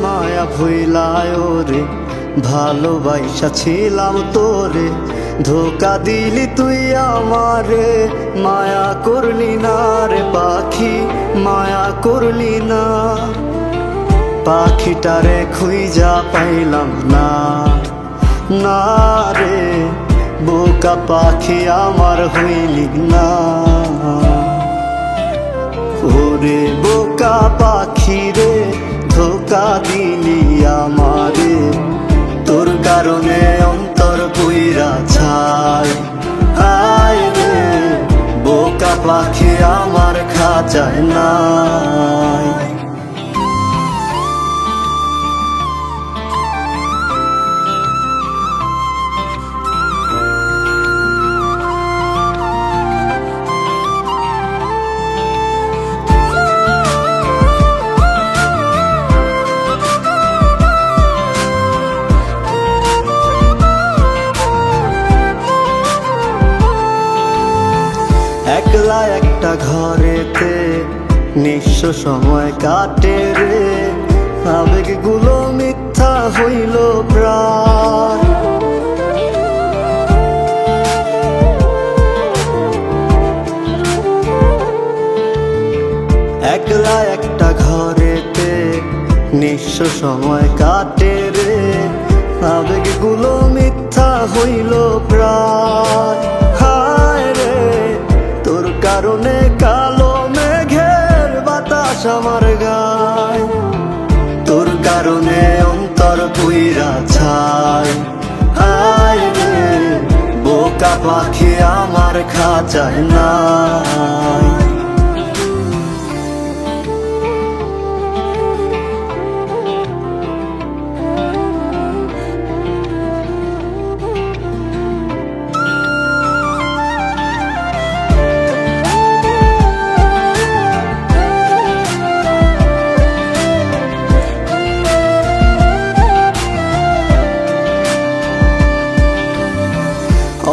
মায়া ভুইলায় রে, ভালোবাসা ছিলাম তোরে, ধোকা দিলি তুই আমারে, মায়া করলি না রে পাখি, মায়া করলি না। পাখিটারে খুঁজা পাইলাম না, না রে বোকা পাখি আমার হইলি না। ওরে বোকা পাখি রে, ধোকা দিলি আমারে, তোর কারণে অন্তর পুইরা ছাই। আয় রে বোকা পাখি আমার খাঁচায় নাই। একলা একটা ঘরেতে নিঃস্ব সময় কাটে রে, আবেগগুলো মিথ্যা হইল প্রায়। একলা একটা ঘরেতে নিঃস্ব সময় কাটে রে, আবেগগুলো মিথ্যা হইল প্রায়। হায় রে তোর কারণে কালো মেঘের বাতাস আমার গায়, তোর কারণে অন্তর পুইরা ছাই। হায় রে বোকা পাখি আমার খাঁচায় নাই।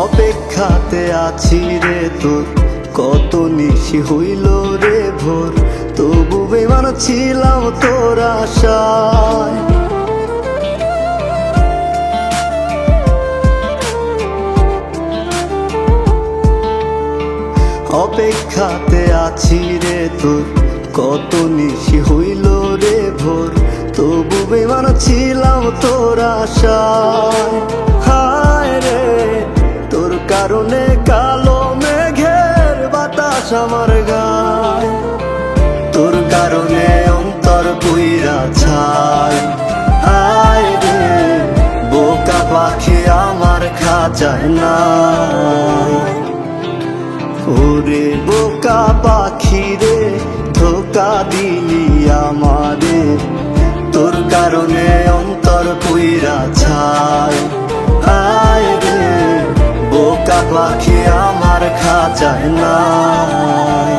অপেক্ষাতে আছি রে তোর, কত নিশি হইল রে ভোর, তবু বেমান ছিলাম তোর আশায়। অপেক্ষাতে আছি রে তোর, কত নিশি হইল রে ভোর, তবু বেমান ছিলাম তোর আশায়। হায় রে তোর কারণে কালো মেঘের বাতাস আমার গায়, তোর কারণে অন্তর পুইরা ছাই। আয় রে বোকা পাখি আমার খাঁচায় নাই। ওরে বোকা পাখি রে, ধোকা দিলি আমারে, তোর কারণে অন্তর পুইরা ছাই। আয় রে বোকা পাখি আমার খাঁচায় নাই।